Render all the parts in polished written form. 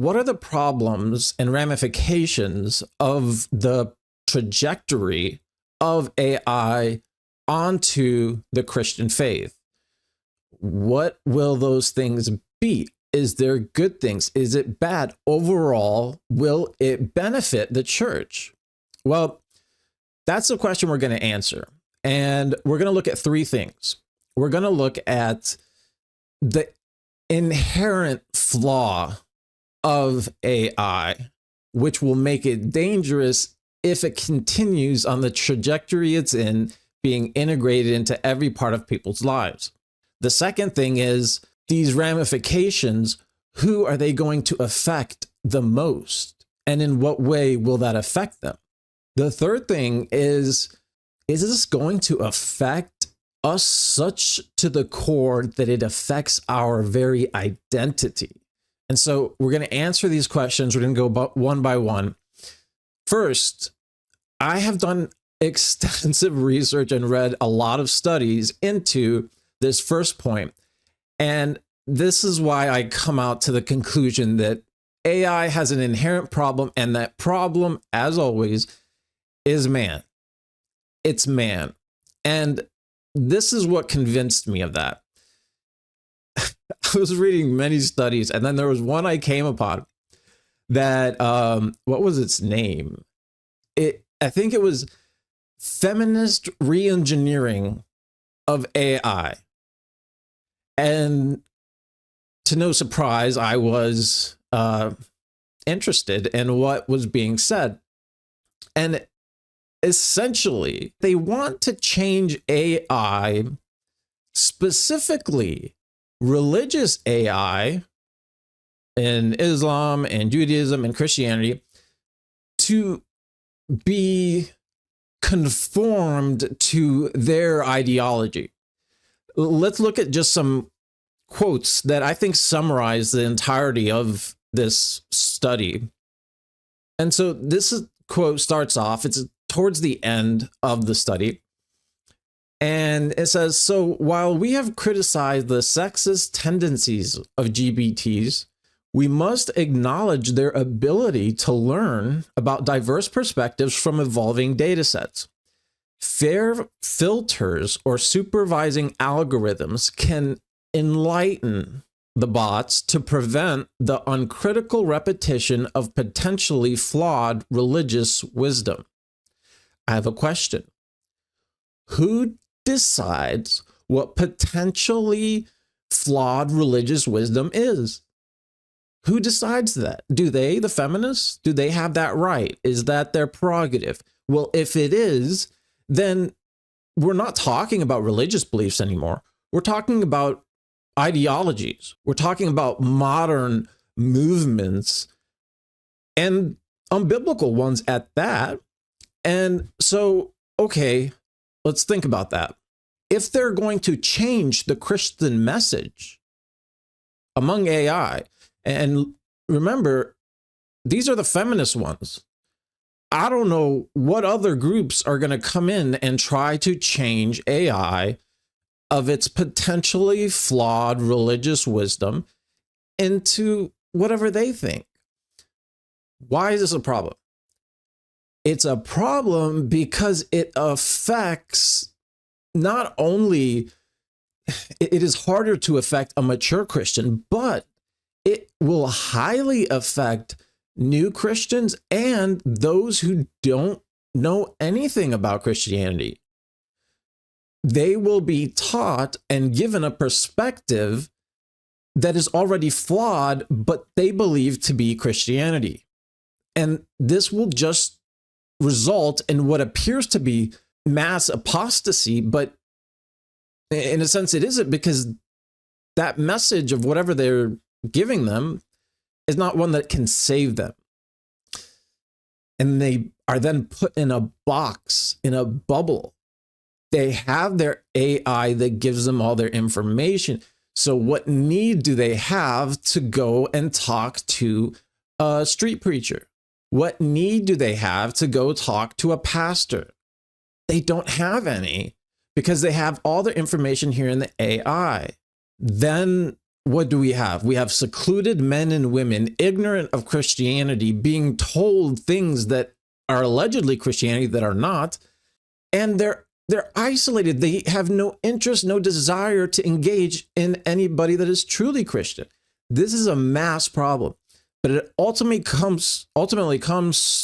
what are the problems and ramifications of the trajectory of AI onto the Christian faith? What will those things be? Is there good things? Is it bad? Overall, will it benefit the church? Well, that's the question we're going to answer. And we're going to look at three things. We're going to look at the inherent flaw of AI, which will make it dangerous if it continues on the trajectory it's in, being integrated into every part of people's lives. The second thing is these ramifications, who are they going to affect the most? And in what way will that affect them? The third thing is this going to affect us such to the core that it affects our very identity? And so we're going to answer these questions. We're going to go one by one. First, I have done extensive research and read a lot of studies into this first point. And this is why I come out to the conclusion that AI has an inherent problem, and that problem, as always, is man. It's man. And this is what convinced me of that. I was reading many studies, and then there was one I came upon that, what was its name? I think it was Feminist Reengineering of AI. And to no surprise, I was interested in what was being said. And essentially, they want to change AI, specifically religious AI in Islam and Judaism and Christianity, to be conformed to their ideology. Let's look at just some quotes that I think summarize the entirety of this study. And so this quote starts off, it's towards the end of the study. And it says, so while we have criticized the sexist tendencies of GBTs, we must acknowledge their ability to learn about diverse perspectives from evolving data sets. Fair filters or supervising algorithms can enlighten the bots to prevent the uncritical repetition of potentially flawed religious wisdom. I have a question. Who decides what potentially flawed religious wisdom is? Who decides that? Do they, the feminists, do they have that right? Is that their prerogative? Well, if it is, then we're not talking about religious beliefs anymore. We're talking about ideologies. We're talking about modern movements, and unbiblical ones at that. And so, okay, let's think about that. If they're going to change the Christian message among AI, and remember, these are the feminist ones. I don't know what other groups are going to come in and try to change AI of its potentially flawed religious wisdom into whatever they think. Why is this a problem? It's a problem because it affects not only, it is harder to affect a mature Christian, but it will highly affect new Christians and those who don't know anything about Christianity. They will be taught and given a perspective that is already flawed, but they believe to be Christianity. And this will just result in what appears to be mass apostasy, but in a sense it isn't, because that message of whatever they're giving them is not one that can save them. And they are then put in a box, in a bubble. They have their AI that gives them all their information. So what need do they have to go and talk to a street preacher? What need do they have to go talk to a pastor? They don't have any, because they have all their information here in the AI. Then what do we have? We have secluded men and women, ignorant of Christianity, being told things that are allegedly Christianity that are not, and they're isolated. They have no interest, no desire to engage in anybody that is truly Christian. This is a mass problem, but it ultimately comes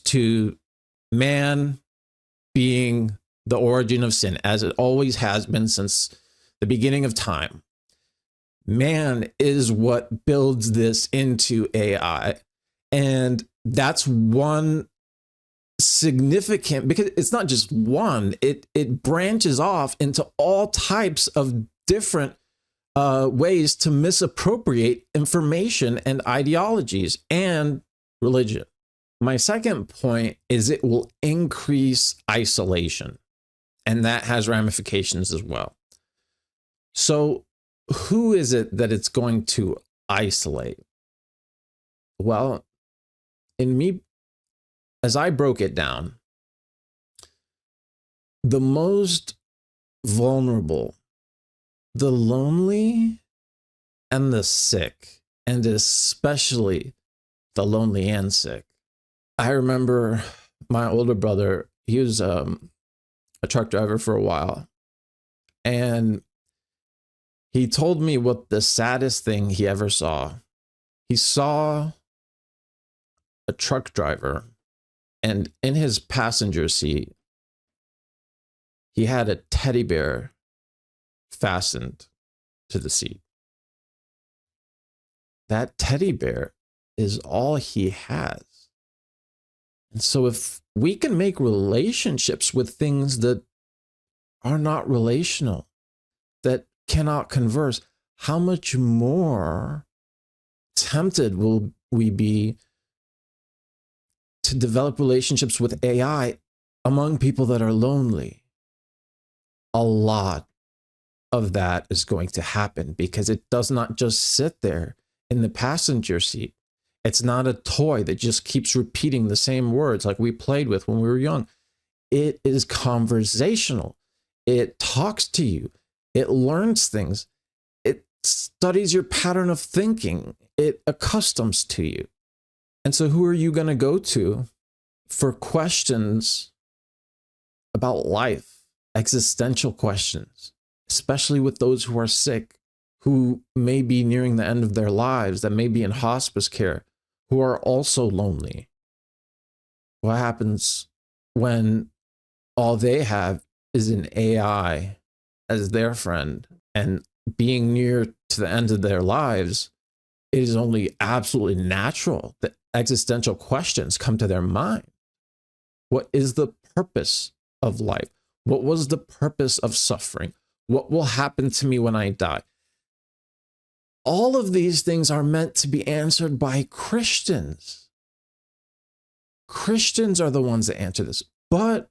to man being the origin of sin, as it always has been since the beginning of time. Man is what builds this into AI. And that's one significant, because it's not just one, it branches off into all types of different ways to misappropriate information and ideologies and religion. My second point is it will increase isolation, and that has ramifications as well. So who is it that it's going to isolate? Well, as I broke it down, the most vulnerable, the lonely, and the sick, and especially the lonely and sick. I remember my older brother, he was a truck driver for a while, and he told me what the saddest thing he ever saw. He saw a truck driver, and in his passenger seat, he had a teddy bear fastened to the seat. That teddy bear is all he has. And so if we can make relationships with things that are not relational, that cannot converse, how much more tempted will we be to develop relationships with AI among people that are lonely? A lot of that is going to happen because it does not just sit there in the passenger seat. It's not a toy that just keeps repeating the same words like we played with when we were young. It is conversational. It talks to you. It learns things. It studies your pattern of thinking. It accustoms to you. And so who are you going to go to for questions about life, existential questions, especially with those who are sick, who may be nearing the end of their lives, that may be in hospice care, who are also lonely? What happens when all they have is an AI as their friend, and being near to the end of their lives, it is only absolutely natural that existential questions come to their mind. What is the purpose of life? What was the purpose of suffering? What will happen to me when I die? All of these things are meant to be answered by Christians. Christians are the ones that answer this. But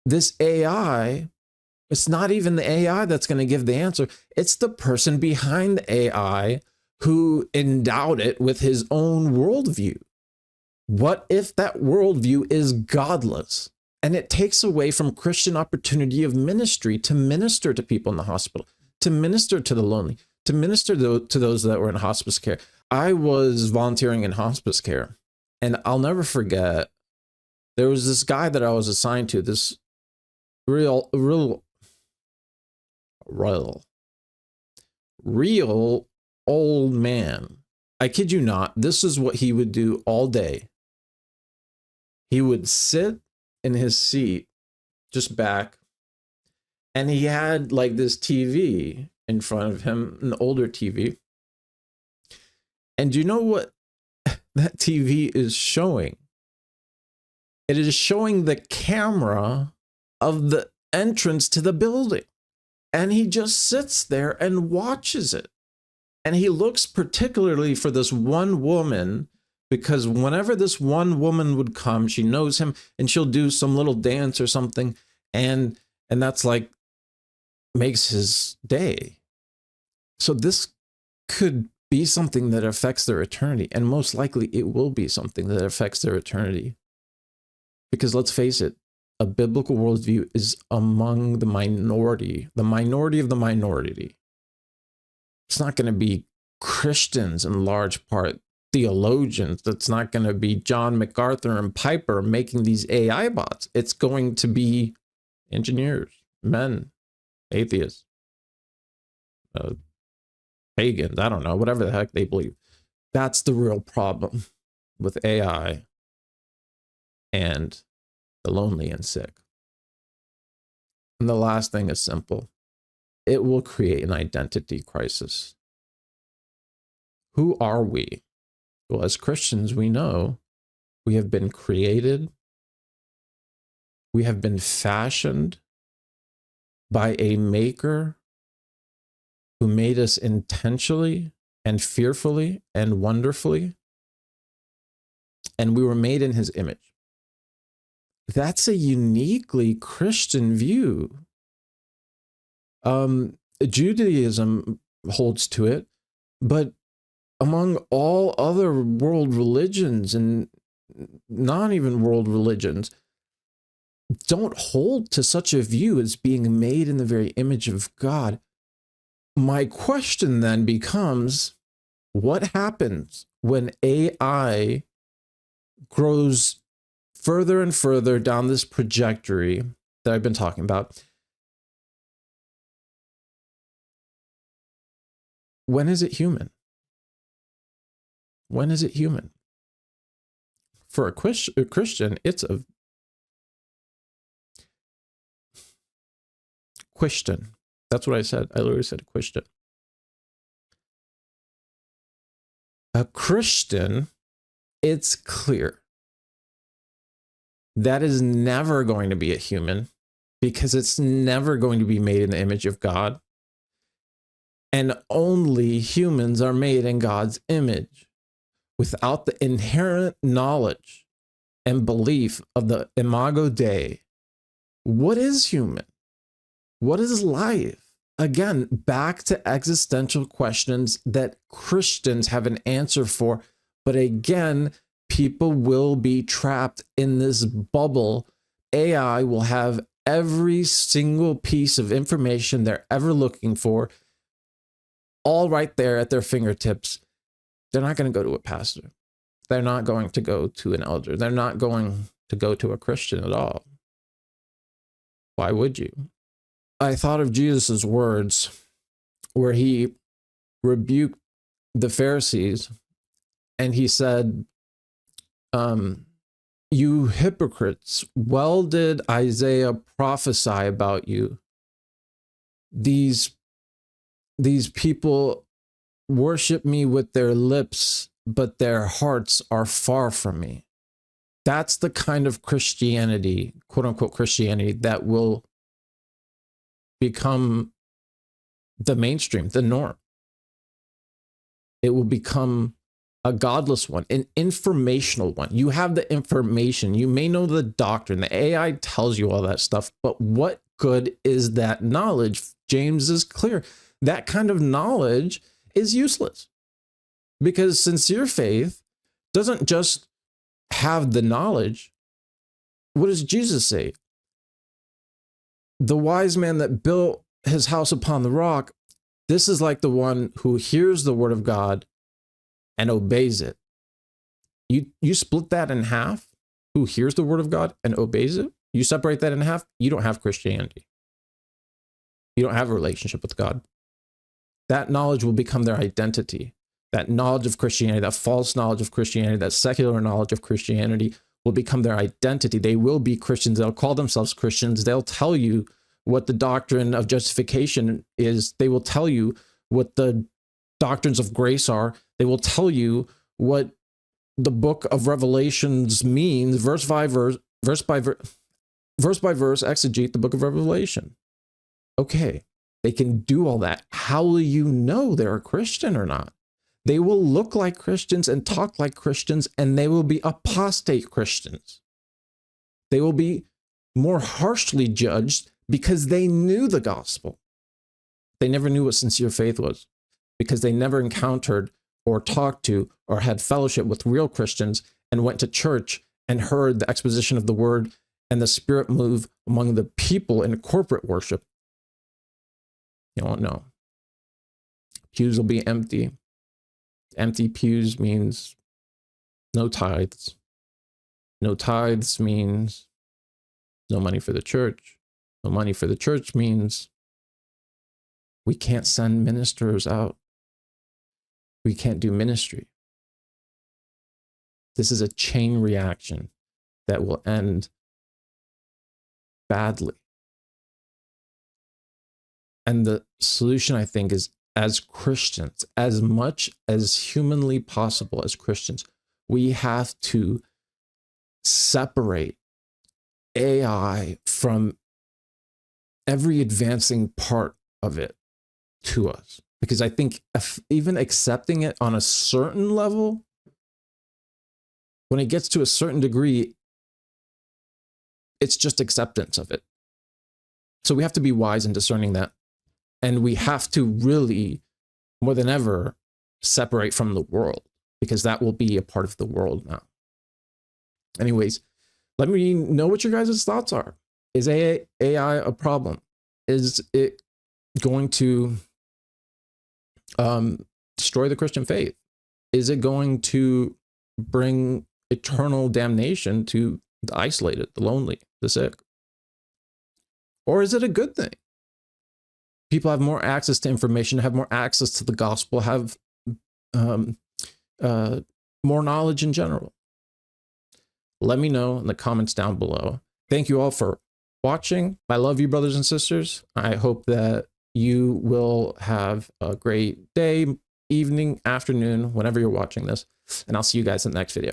this AI, it's not even the AI that's going to give the answer. It's the person behind the AI who endowed it with his own worldview. What if that worldview is godless? And it takes away from Christian opportunity of ministry to minister to people in the hospital, to minister to the lonely, to minister to those that were in hospice care. I was volunteering in hospice care, and I'll never forget, there was this guy that I was assigned to, this real old man. I kid you not, this is what he would do all day. He would sit in his seat, just back, and he had like this TV in front of him, an older TV. And you know what that TV is showing? It is showing the camera of the entrance to the building. And he just sits there and watches it. And he looks particularly for this one woman, because whenever this one woman would come, she knows him and she'll do some little dance or something. And that's like makes his day. So this could be something that affects their eternity. And most likely it will be something that affects their eternity. Because let's face it, a biblical worldview is among the minority of the minority. It's not going to be Christians in large part, theologians. That's not going to be John MacArthur and Piper making these AI bots. It's going to be engineers, men, atheists, pagans, I don't know, whatever the heck they believe. That's the real problem with AI and the lonely and sick. And the last thing is simple. It will create an identity crisis. Who are we? Well, as Christians, we know we have been created, we have been fashioned by a maker who made us intentionally and fearfully and wonderfully, and we were made in his image. That's a uniquely Christian view. Judaism holds to it, but among all other world religions and not even world religions, don't hold to such a view as being made in the very image of God. My question then becomes, what happens when AI grows further and further down this trajectory that I've been talking about? When is it human? When is it human? For a Christian, it's a question. That's what I said. I literally said a question. A Christian, it's clear that is never going to be a human because it's never going to be made in the image of God. And only humans are made in God's image. Without the inherent knowledge and belief of the imago Dei, what is human? What is life? Again, back to existential questions that Christians have an answer for. But again, people will be trapped in this bubble. AI will have every single piece of information they're ever looking for, all right there at their fingertips. They're not going to go to a pastor. They're not going to go to an elder. They're not going to go to a Christian at all. Why would you? I thought of Jesus' words where he rebuked the Pharisees and he said, you hypocrites, well did Isaiah prophesy about you. These people worship me with their lips, but their hearts are far from me. That's the kind of Christianity, quote unquote Christianity, that will become the mainstream, the norm. It will become a godless one, an informational one. You have the information. You may know the doctrine. The AI tells you all that stuff, but what good is that knowledge? James is clear. That kind of knowledge is useless because sincere faith doesn't just have the knowledge. What does Jesus say? The wise man that built his house upon the rock, this is like the one who hears the word of God and obeys it. You split that in half, who hears the word of God and obeys it. You separate that in half, you don't have Christianity. You don't have a relationship with God. That knowledge will become their identity. That knowledge of Christianity, that false knowledge of Christianity, that secular knowledge of Christianity will become their identity. They will be Christians. They'll call themselves Christians. They'll tell you what the doctrine of justification is. They will tell you what the doctrines of grace are. They will tell you what the book of Revelations means, verse by verse, exegete the book of Revelation. Okay, they can do all that. How will you know they're a Christian or not? They will look like Christians and talk like Christians, and they will be apostate Christians. They will be more harshly judged because they knew the gospel. They never knew what sincere faith was because they never encountered or talked to or had fellowship with real Christians and went to church and heard the exposition of the word and the Spirit move among the people in corporate worship. You won't know. Pews will be empty. Empty pews means no tithes. No tithes means no money for the church. No money for the church means we can't send ministers out. We can't do ministry. This is a chain reaction that will end badly. And the solution, I think, is as Christians, as much as humanly possible as Christians, we have to separate AI from every advancing part of it to us. Because I think even accepting it on a certain level, when it gets to a certain degree, it's just acceptance of it. So we have to be wise in discerning that. And we have to really, more than ever, separate from the world, because that will be a part of the world now. Anyways, let me know what your guys' thoughts are. Is AI a problem? Is it going to destroy the Christian faith? Is it going to bring eternal damnation to the isolated, the lonely, the sick? Or is it a good thing? People have more access to information, have more access to the gospel, have more knowledge in general. Let me know in the comments down below. Thank you all for watching. I love you, brothers and sisters. I hope that you will have a great day, evening, afternoon, whenever you're watching this. And I'll see you guys in the next video.